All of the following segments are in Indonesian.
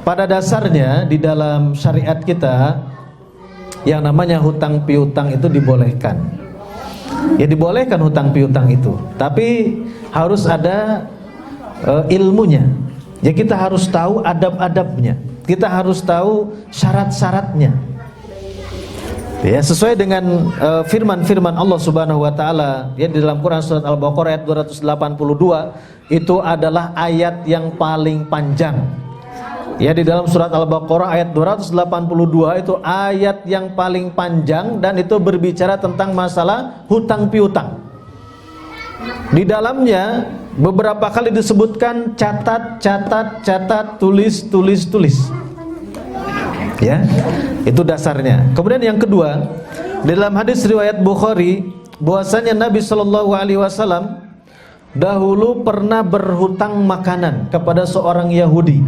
pada dasarnya di dalam syariat kita yang namanya hutang piutang itu dibolehkan. Ya dibolehkan hutang piutang itu, tapi harus ada ilmunya. Ya kita harus tahu adab-adabnya. Kita harus tahu syarat-syaratnya. Ya sesuai dengan firman-firman Allah Subhanahu wa taala ya di dalam Quran surat Al-Baqarah ayat 282, itu adalah ayat yang paling panjang. Ya di dalam surat Al-Baqarah ayat 282 itu ayat yang paling panjang dan itu berbicara tentang masalah hutang piutang. Di dalamnya beberapa kali disebutkan catat, tulis. Ya, itu dasarnya. Kemudian yang kedua, dalam hadis riwayat Bukhari bahwasanya Nabi Shallallahu alaihi wasallam dahulu pernah berhutang makanan kepada seorang Yahudi.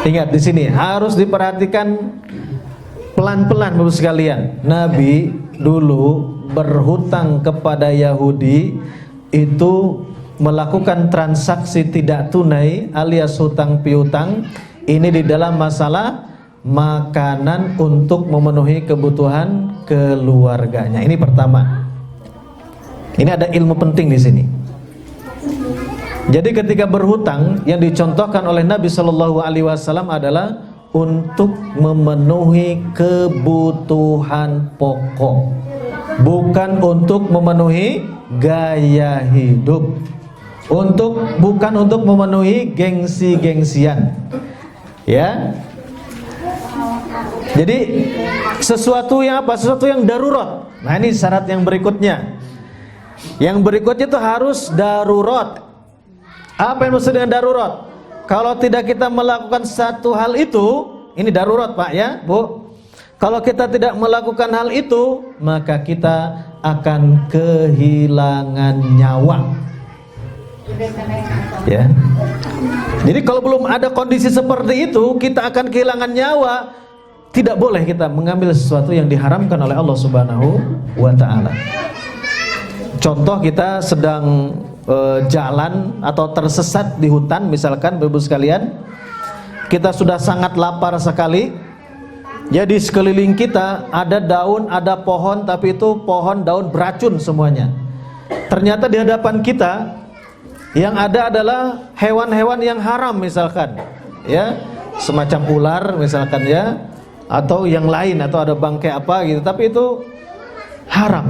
Ingat di sini harus diperhatikan pelan-pelan Bapak sekalian. Nabi dulu berhutang kepada Yahudi itu melakukan transaksi tidak tunai alias hutang piutang. Ini di dalam masalah makanan untuk memenuhi kebutuhan keluarganya. Ini pertama. Ini ada ilmu penting di sini. Jadi ketika berhutang yang dicontohkan oleh Nabi Shallallahu alaihi wasallam adalah untuk memenuhi kebutuhan pokok, bukan untuk memenuhi gaya hidup, bukan untuk memenuhi gengsi-gengsian. Ya. Jadi sesuatu yang apa? Sesuatu yang darurat. Nah, ini syarat yang berikutnya. Yang berikutnya itu harus darurat. Apa yang maksud dengan darurat? Kalau tidak kita melakukan satu hal itu, ini darurat Pak ya, Bu. Kalau kita tidak melakukan hal itu, maka kita akan kehilangan nyawa. Ya. Jadi kalau belum ada kondisi seperti itu, kita akan kehilangan nyawa. Tidak boleh kita mengambil sesuatu yang diharamkan oleh Allah Subhanahu wa taala. Contoh kita sedang jalan atau tersesat di hutan misalkan Bapak sekalian, kita sudah sangat lapar sekali. Jadi sekeliling kita ada daun, ada pohon, tapi itu pohon daun beracun semuanya. Ternyata di hadapan kita yang ada adalah hewan-hewan yang haram misalkan, ya, semacam ular misalkan ya, atau yang lain, atau ada bangkai apa gitu, tapi itu haram.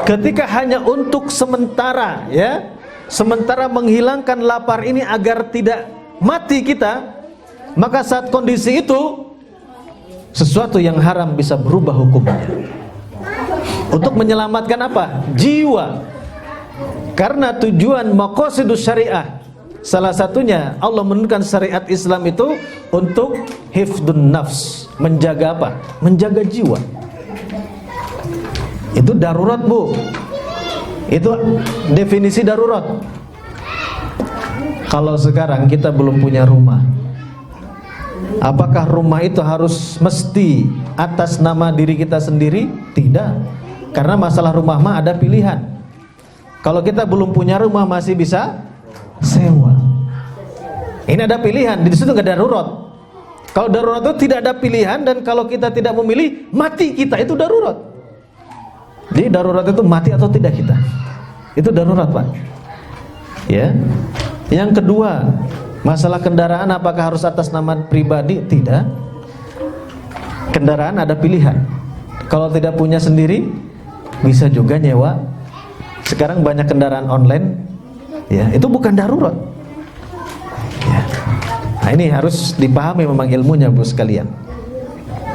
Ketika hanya untuk sementara ya, sementara menghilangkan lapar ini agar tidak mati kita, maka saat kondisi itu sesuatu yang haram bisa berubah hukumnya. Untuk menyelamatkan apa? Jiwa. Karena tujuan maqasidus syariah, salah satunya Allah menurunkan syariat Islam itu untuk hifdun nafs, menjaga apa? Menjaga jiwa. Itu darurat Bu. Itu definisi darurat. Kalau sekarang kita belum punya rumah, apakah rumah itu harus mesti atas nama diri kita sendiri? Tidak. Karena masalah rumah mah ada pilihan. Kalau kita belum punya rumah masih bisa sewa. Ini ada pilihan, di situ nggak darurat. Kalau darurat itu tidak ada pilihan, dan kalau kita tidak memilih, mati kita, itu darurat. Jadi darurat itu mati atau tidak kita, itu darurat Pak. Ya. Yang kedua, masalah kendaraan apakah harus atas nama pribadi? Tidak. Kendaraan ada pilihan. Kalau tidak punya sendiri, bisa juga nyewa. Sekarang banyak kendaraan online, ya, itu bukan darurat. Ya. Nah ini harus dipahami memang ilmunya Bu sekalian.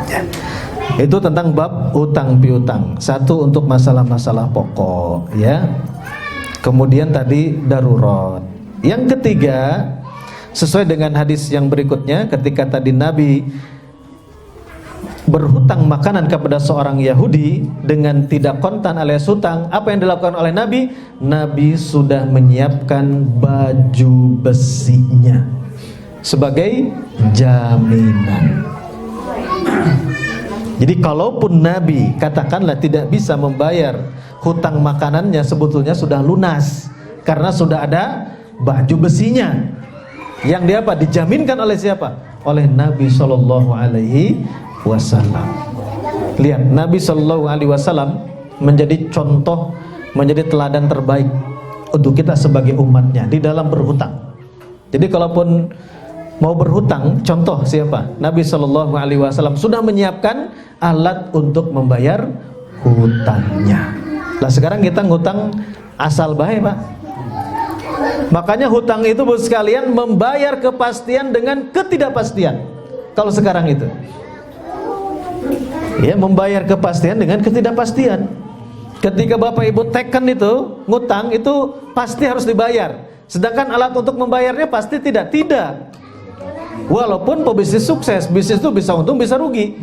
Ya. Itu tentang bab utang piutang. Satu untuk masalah-masalah pokok, ya. Kemudian tadi darurat. Yang ketiga, sesuai dengan hadis yang berikutnya, ketika tadi Nabi berhutang makanan kepada seorang Yahudi dengan tidak kontan alias hutang, apa yang dilakukan oleh Nabi? Nabi sudah menyiapkan baju besinya sebagai jaminan. Jadi kalaupun Nabi katakanlah tidak bisa membayar hutang makanannya, sebetulnya sudah lunas karena sudah ada baju besinya. Yang dia apa? Dijaminkan oleh siapa? Oleh Nabi Shallallahu Alaihi Wasallam. Lihat, Nabi Shallallahu Alaihi Wasallam menjadi contoh, menjadi teladan terbaik untuk kita sebagai umatnya di dalam berhutang. Jadi kalaupun mau berhutang, contoh siapa? Nabi Shallallahu Alaihi Wasallam sudah menyiapkan alat untuk membayar hutangnya. Nah sekarang kita ngutang asal baik, Pak. Makanya hutang itu bos sekalian membayar kepastian dengan ketidakpastian. Kalau sekarang itu, ya membayar kepastian dengan ketidakpastian. Ketika bapak ibu teken itu ngutang itu pasti harus dibayar. Sedangkan alat untuk membayarnya pasti tidak. Walaupun pebisnis sukses, bisnis itu bisa untung bisa rugi.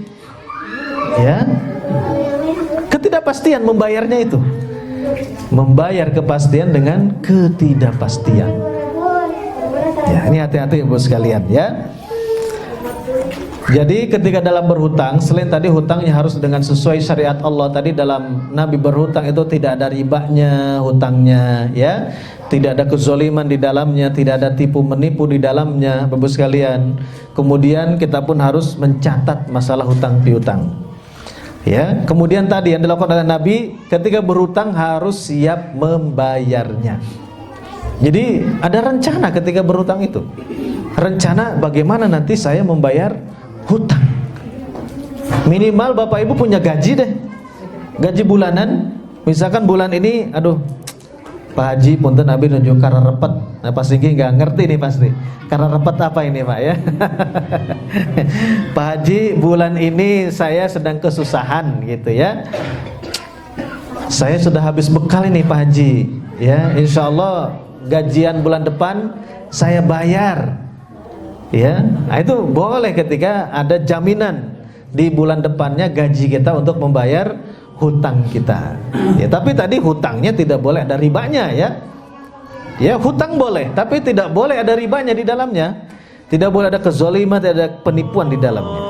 Ya, ketidakpastian membayarnya itu. Membayar kepastian dengan ketidakpastian. Ya, ini hati-hati Ibu sekalian ya. Jadi ketika dalam berhutang, selain tadi hutangnya harus dengan sesuai syariat Allah. Tadi dalam Nabi berhutang itu tidak ada ribanya hutangnya ya. Tidak ada kezoliman di dalamnya, tidak ada tipu menipu di dalamnya Bapak sekalian. Kemudian kita pun harus mencatat masalah hutang piutang. Ya, kemudian tadi yang dilakukan oleh Nabi ketika berhutang harus siap membayarnya. Jadi ada rencana ketika berhutang itu. Rencana bagaimana nanti saya membayar hutang. Minimal Bapak Ibu punya gaji deh. Gaji bulanan. Misalkan bulan ini Pak Haji punten Nabi nunjuk karena repet. Nah, Pak Singgi nggak ngerti nih pasti. Karena repet apa ini Pak ya? Pak Haji bulan ini saya sedang kesusahan gitu ya. Saya sudah habis bekal ini Pak Haji. Ya, insya Allah gajian bulan depan saya bayar. Ya, nah, itu boleh ketika ada jaminan di bulan depannya gaji kita untuk membayar hutang kita. Ya, tapi tadi hutangnya tidak boleh ada ribanya ya. Ya, hutang boleh, tapi tidak boleh ada ribanya di dalamnya. Tidak boleh ada kezaliman, tidak ada penipuan di dalamnya.